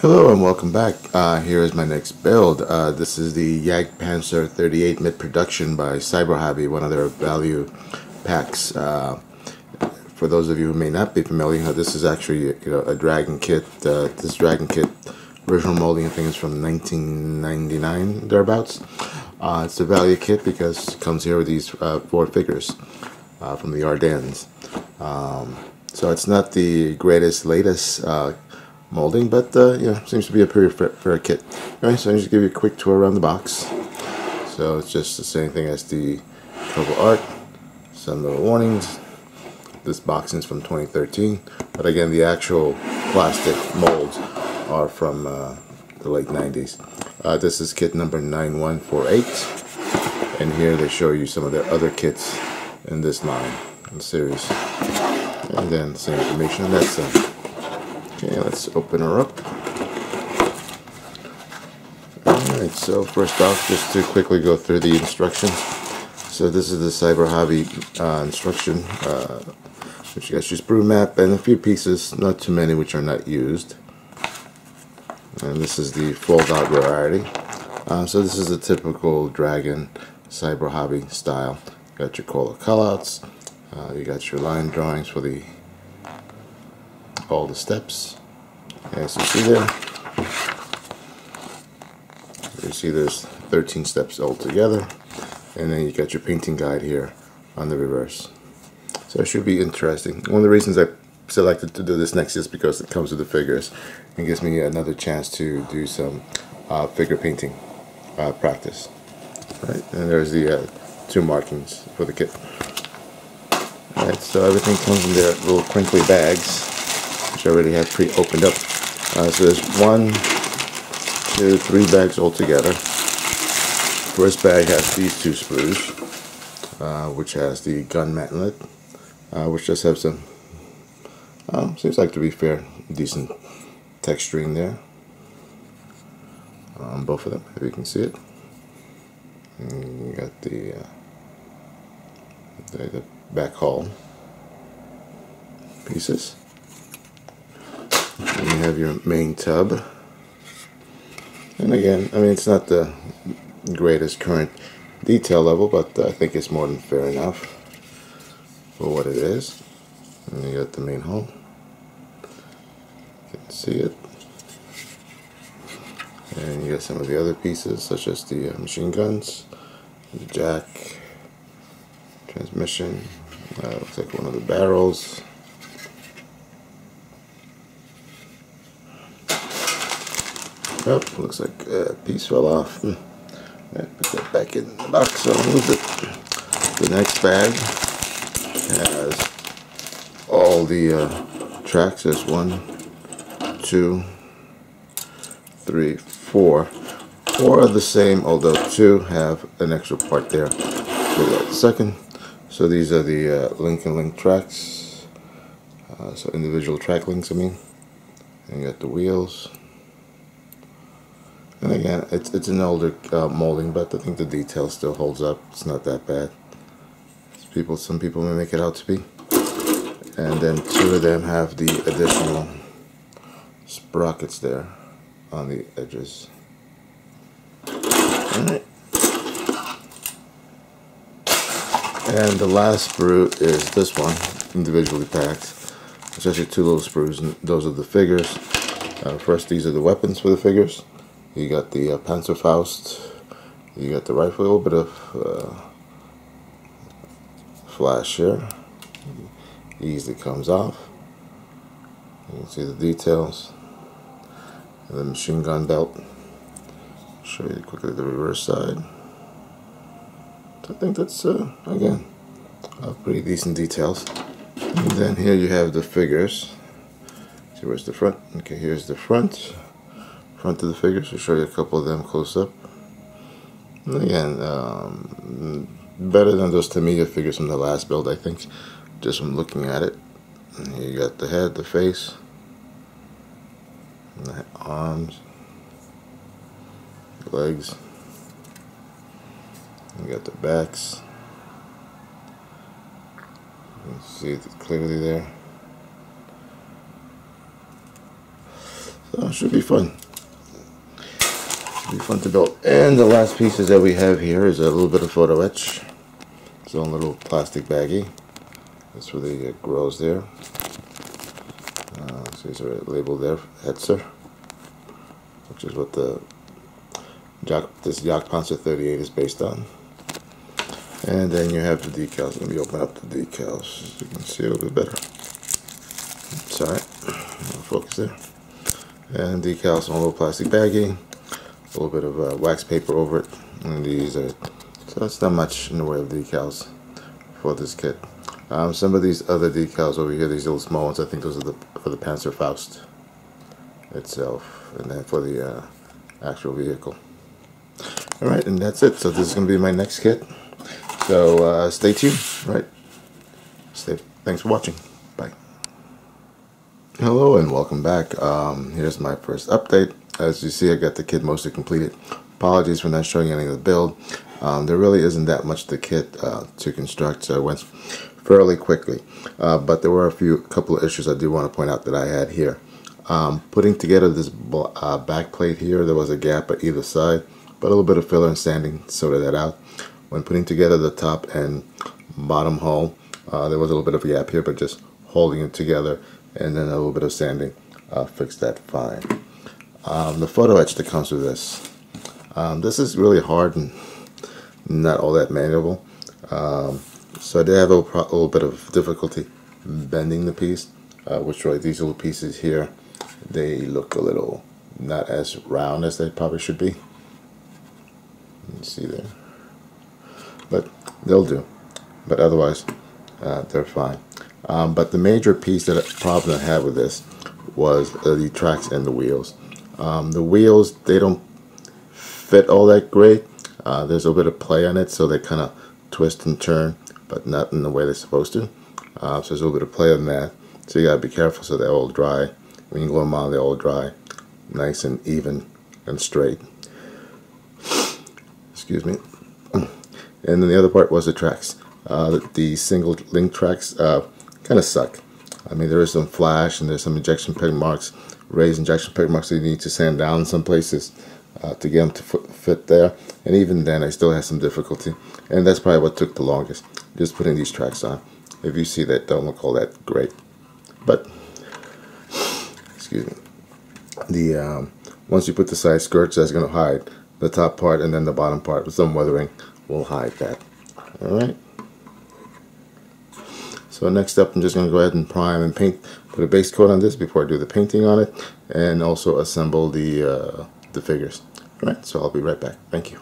Hello and welcome back. Here is my next build. This is the Jagdpanzer 38 mid-production by Cyberhobby, one of their value packs. For those of you who may not be familiar, this is actually a Dragon kit. This Dragon kit original molding, I think, is from 1999 thereabouts. It's a value kit because it comes here with these 4 figures from the Ardennes. So it's not the greatest, latest molding, but seems to be a pretty fair kit. Alright, so I'm just give you a quick tour around the box. So it's just the same thing as the cover art. Some little warnings. This boxing is from 2013, but again, the actual plastic molds are from the late 90s. This is kit number 9148, and here they show you some of their other kits in this line and series, and then same information on that side. Okay, let's open her up. Alright, so first off, just to quickly go through the instructions. So this is the Cyberhobby instruction, which you got your sprue map and a few pieces, not too many, which are not used. And this is the fold out variety. So this is a typical Dragon Cyberhobby style. You got your color callouts, you got your line drawings for all the steps. As you see there, you see there's 13 steps altogether, and then you got your painting guide here on the reverse. So it should be interesting. One of the reasons I selected to do this next is because it comes with the figures and gives me another chance to do some figure painting practice. Right, and there's the 2 markings for the kit. Alright, so everything comes in their little crinkly bags, which I already have pre-opened up. So there's 1, 2, 3 bags altogether. First bag has these 2 sprues, which has the gun mantlet, which just have some, seems like to be fair, decent texturing there on both of them, if you can see it. And you got the back hull pieces. And you have your main tub. And again, I mean, it's not the greatest current detail level, but I think it's more than fair enough for what it is. And you got the main hull. You can see it. And you got some of the other pieces, such as the machine guns, the jack, transmission, looks like one of the barrels. Oh, looks like a piece fell off. Right, put that back in the box, so I'll move it. The next bag has all the tracks. There's 1, 2, 3, 4. 4 are the same, although 2 have an extra part there. We'll do that in a second. So these are the link and link tracks. So individual track links, I mean. And you got the wheels. And again, it's an older molding, but I think the detail still holds up. It's not that bad. Some people may make it out to be. And then 2 of them have the additional sprockets there on the edges. Alright. And the last sprue is this one, individually packed. It's actually 2 little sprues, and those are the figures. First, these are the weapons for the figures. You got the Panzerfaust, you got the rifle, a little bit of flash here. Easily comes off. You can see the details. And the machine gun belt. I'll show you quickly the reverse side. So I think that's, again, pretty decent details. And then here you have the figures. See, where's the front? Okay, here's the front of the figures. I'll show you a couple of them close up. And again, better than those Tamiya figures from the last build, I think, just from looking at it. And here you got the head, the face, and the arms, the legs. You got the backs. You can see it clearly there. So it should be fun. Should be fun to build. And the last pieces that we have here is a little bit of photo etch. Its own little plastic baggie. That's where the grows there. So these are labeled there, Hetzer, which is what this Jagdpanzer 38 is based on. And then you have the decals. Let me open up the decals so you can see a little bit better. Sorry, focus there. And decals on a little plastic baggie, a little bit of wax paper over it, and these are, so it's not much in the way of decals for this kit. Some of these other decals over here, these little small ones, I think those are for the Panzerfaust itself, and then for the actual vehicle. Alright, and that's it. So this is going to be my next kit. So stay tuned. Right. Thanks for watching. Bye. Hello and welcome back. Here's my first update. As you see, I got the kit mostly completed. Apologies for not showing any of the build. There really isn't that much to kit to construct, so I went fairly quickly. But there were a couple of issues I do want to point out that I had here. Putting together this back plate here, there was a gap at either side, but a little bit of filler and sanding sorted that out. When putting together the top and bottom hull, there was a little bit of a gap here, but just holding it together and then a little bit of sanding fixed that fine. The photo etch that comes with this. This is really hard and not all that manageable. So I did have a little bit of difficulty bending the piece, which really these little pieces here, they look a little not as round as they probably should be. You can see there. But they'll do. But otherwise, they're fine. But the major problem I had with this was the tracks and the wheels. The wheels, they don't fit all that great. There's a little bit of play on it, so they kind of twist and turn, but not in the way they're supposed to. So there's a little bit of play on that. So you gotta be careful so they're all dry. When you glue them on, they're all dry, nice and even and straight. Excuse me. And then the other part was the tracks. The single link tracks kind of suck. I mean, there is some flash and there's some injection peg marks, raised injection peg marks that you need to sand down in some places to get them to fit there. And even then, I still had some difficulty. And that's probably what took the longest, just putting these tracks on. If you see that, don't look all that great. But, excuse me. Once you put the side skirts, that's going to hide the top part, and then the bottom part with some weathering will hide that. Alright. So next up, I'm just going to go ahead and prime and paint, put a base coat on this before I do the painting on it, and also assemble the figures. Alright, so I'll be right back. Thank you.